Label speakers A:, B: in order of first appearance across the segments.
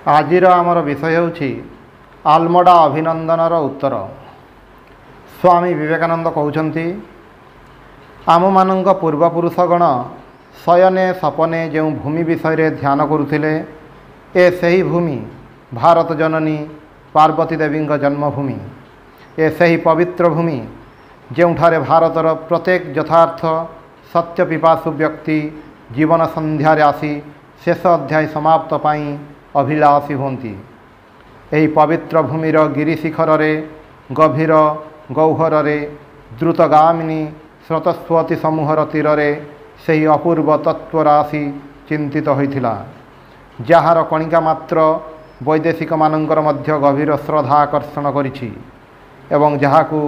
A: आजिर आमर विषय होछि आलमडा अभिनंदनर उत्तर। स्वामी विवेकानंद कहउछन्ति, आम मानंक पूर्वपुरुषगण शयने सपने जो भूमि विषय ध्यान करुथिले ए सही भूमि भारत जननी पार्वती देवी जन्मभूमि। ए सही पवित्र भूमि जोठारे भारतर प्रत्येक यथार्थ सत्य पिपासु व्यक्ति जीवन संध्यारे आसी शेष अध्याय समाप्त पाई अभिलाषी होती। यही पवित्र भूमिर गिरिशिखर गभीर गौहर द्रुतगामिनी स्रोतस्वती समूहर तीर से अपूर्व तत्वराशि चिंतित होइथिला, जार कणिका मात्र वैदेशिक मानंकर मध्य गभीर श्रद्धा आकर्षण करिछि एवं जहाकू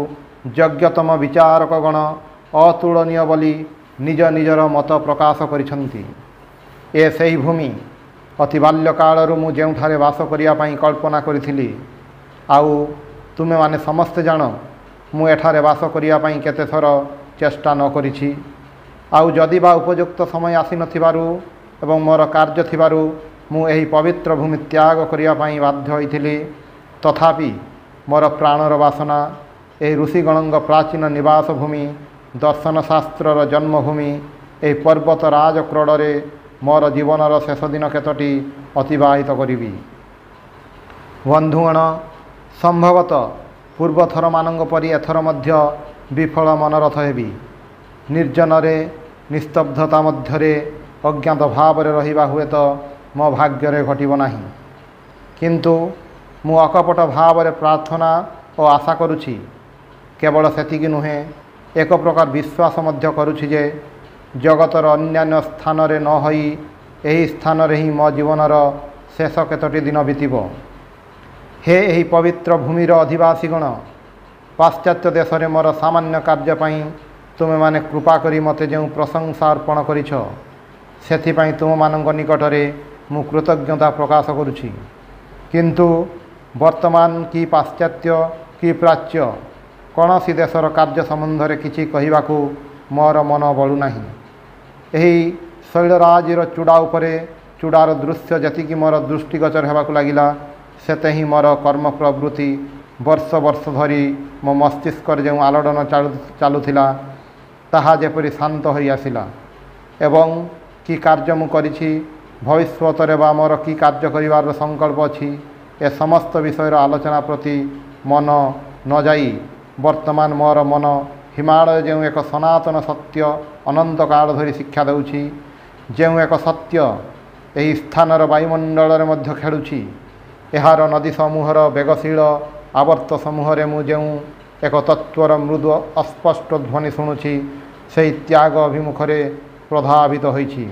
A: यज्ञतम विचारकगण अतुलनीय बोली निज निजर मत प्रकाश करिछन्ति। ए सही भूमि अति बाल्यकालरू मु जेउठारे वास करिया पई कल्पना करिथिली। आउ तुमे माने समस्ते जान मु एठारे वास करिया पई केते थर चेष्टा न करिछि। आउ जदि बा उपयुक्त समय आसी नथिबारु एवं मोर कार्य थिबारु मु एही पवित्र भूमि त्याग करिया पई बाध्य होइथिली, तथापि मोर प्राणर वासना एही ऋषिगणंग प्राचीन निवास भूमि दर्शन शास्त्रर जन्मभूमि एही पर्वत राज क्रोड़े मोर जीवनर शेष दिन केतोटी अतिबाहित करिबी। बंधुगण, संभवतः पूर्वथर मानंग परि एथर मध्य विफल मनरथ हेबी। निर्जनरे निस्तब्धता मध्यरे अज्ञात भावरे रहिबा हुए तो मो भाग्यरे घटिब नाही, किंतु मु अकपट भावरे प्रार्थना और आशा करुछि। केवल सेतिकी नुहे, एक प्रकार विश्वास मध्य करुछि जे जगतर अन्यान्य स्थान रे न होई एही स्थान रे ही मो जीवनर शेष केतोटी दिन बीतिब। हे एही पवित्र भूमिर अधिवासीगण, पाश्चात्य देश रे मोर सामान्य कार्य पई तुमे माने कृपा करी मते जो प्रशंसा अर्पण करिछ, सेथिपई तुम मानंक निकटरे मु कृतज्ञता प्रकाश करुछि। किंतु वर्तमान कि पाश्चात्य कि प्राच्य कौनसी देशर कार्य संबंध में किछि कहिबाकू मोर मन बळु नाही। एही शैलराजीर चूड़ा उपरे चूड़ार दृश्य जतिकि मोर दृष्टिगोचर हेबाकू लागिला, सेते ही मोर कर्म प्रवृत्ति वर्ष वर्ष धरी मो मस्तिष्क जो आलोड़न चालुथिला ताहा जेपरि शांत होई आसिला एवं कि कार्य मु करिछि भविष्यत रे बा मोर कि कार्य करिवार संकल्प अछि ए समस्त विषयर आलोचना प्रति मन न जाई वर्तमान मोर मन हिमालय जो एक सनातन सत्य अनंत काल धरी शिक्षा देउछि, जो एक सत्य एही स्थानर वायुमंडल मध्य खेलुछि, एहार नदी समूहर वेगशील आवर्त समूह मु जो एक तत्वर मृदु अस्पष्ट ध्वनि शुणुछि, से त्याग अभिमुखरे प्रधावित होइछि।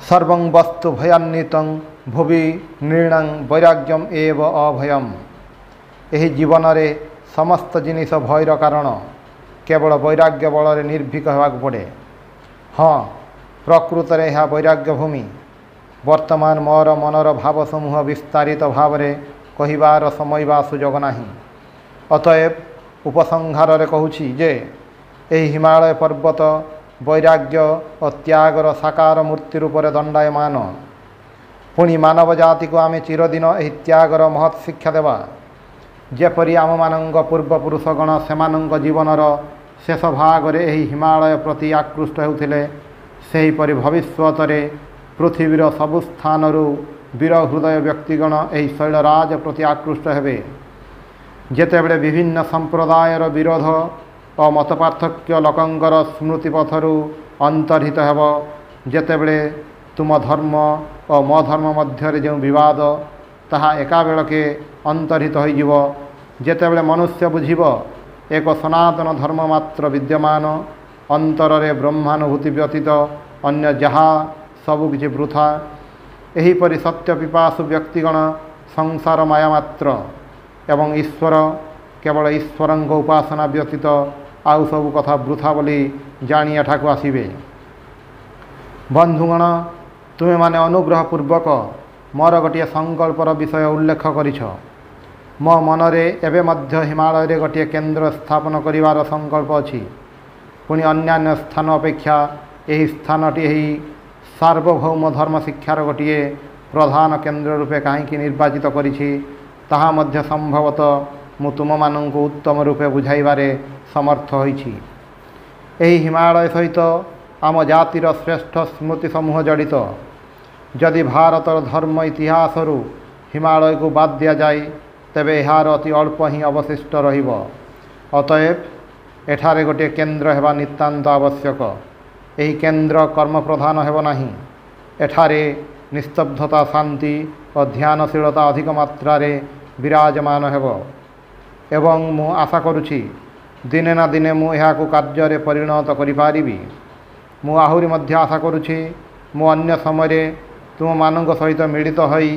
A: सर्वं वस्तु भयान्वितं भुवि नृणां वैराग्यम एव अभयम। एही जीवन रे समस्त जिनिस भयर कारण केवल वैराग्य बल निर्भीक होगाक पड़े। हाँ, प्रकृत रे यह वैराग्य भूमि। वर्तमान मोर मनर भाव समूह विस्तारित भाव रे कहिबार समय बा सुजोग नाही। अतएव उपसंहार रे कहूछि जे एही हिमालय पर्वत वैराग्य और त्यागर साकार मूर्ति रूप से दंडायमान। पुणी मानव जाति को आमे चिरदिन एही त्यागर महत् शिक्षा देवा। जेपरि आम मानंग पूर्वपुरुषगण सेमानंग जीवनर शेष भाग रे एही हिमालय प्रति आकृष्ट हेउथिले, सेहीपरि भविष्यत रे पृथ्वीर सबु स्थानरू वीर हृदय व्यक्तिगण एही शैलराज प्रति आकृष्ट हेबे। जेतेबेले विभिन्न संप्रदायर विरोध और मतपार्थक्य लोकंकर स्मृति पथरू अंतर्हित हेब, जेतेबेले तुम धर्म और मो धर्म मध्य जो विवाद ताहा एका बेलके अंतर्हित होइजिव, जेतेबेले मनुष्य बुझिब एक सनातन धर्म मात्र विद्यमान, अंतर रे ब्रह्मानुभूति व्यतीत अन्य जहा सबु किछि वृथा। एहीपरि सत्य पिपासु व्यक्तिगण संसार माया मात्र एवं ईश्वर केवल ईश्वरंग उपासना व्यतीत आउ सबु कथा वृथा बोली जानी एठाकू आसिबे। बंधुगण, तुमे माने अनुग्रह पूर्वक मोर गोटे संकल्पर विषय उल्लेख करिछ। मो मनरे एबे मध्य हिमालय रे गोटे केन्द्र स्थापन करिवार संकल्प अछि। पुणी अन्यान्य स्थान अपेक्षा एही स्थानटी एही सार्वभौम धर्म शिक्षार गोटे प्रधान केन्द्र रूपे कहीं निर्वाचित करिछि ताहा मध्य संभवतः मु तुममानंकु उत्तम रूपे बुझाइबारे समर्थ होइछि। एही हिमालय सहित आम जातिर श्रेष्ठ स्मृति समूह जड़ित। जदि भारतर धर्म इतिहासरु हिमालय को बाद दिया जाए तेबे यार अति अल्प ही अवशिष्ट रहिब। अतएव एठारे गोटे केन्द्र हेबा नितांत आवश्यक। एही केन्द्र कर्म प्रधान हेब नाही। एठारे निस्तब्धता शांति और ध्यानशीलता अधिक मात्रा रे विराजमान हेब। एवं मु आशा करुछि दिने ना दिने मु एहाकु कार्य रे परिणत करि पारिबि। मु आहुरी मध्य आशा करुछि मु अन्य समय तुम मानक सहित मिलित होई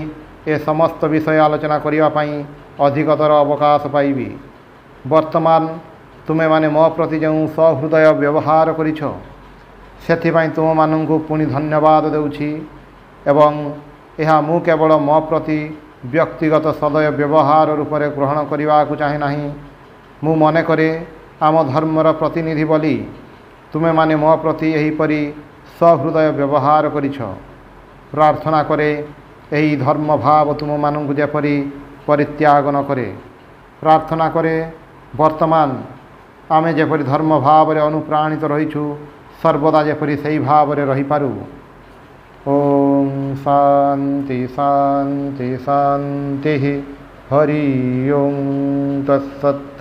A: ए समस्त विषय आलोचना करिवा पई अधिकतर अवकाश पाइबि। वर्तमान तुमे माने मो प्रति जो सहृदय व्यवहार करिछ सेथिपाई तुम मानकु पुनि धन्यवाद देउछि। एवं यह मु केवल मो प्रति व्यक्तिगत सदय व्यवहार रूप में ग्रहण करने को चाहे नहीं। मु मने करे आम धर्मर प्रतिनिधि बोली तुमे माने मो प्रति एहीपरि सहृदय व्यवहार करिछ। प्रार्थना करे एही धर्म भाव तुम मानकु जेपरि परित्याग न करे। प्रार्थना करे वर्तमान आमे जेपरि धर्म भाव रे अनुप्राणित रहिछु सर्वदा जेपरि सेही भाव रे रहि पारु। ओम शांति शांति शांति। हरि ओम तत्सत्।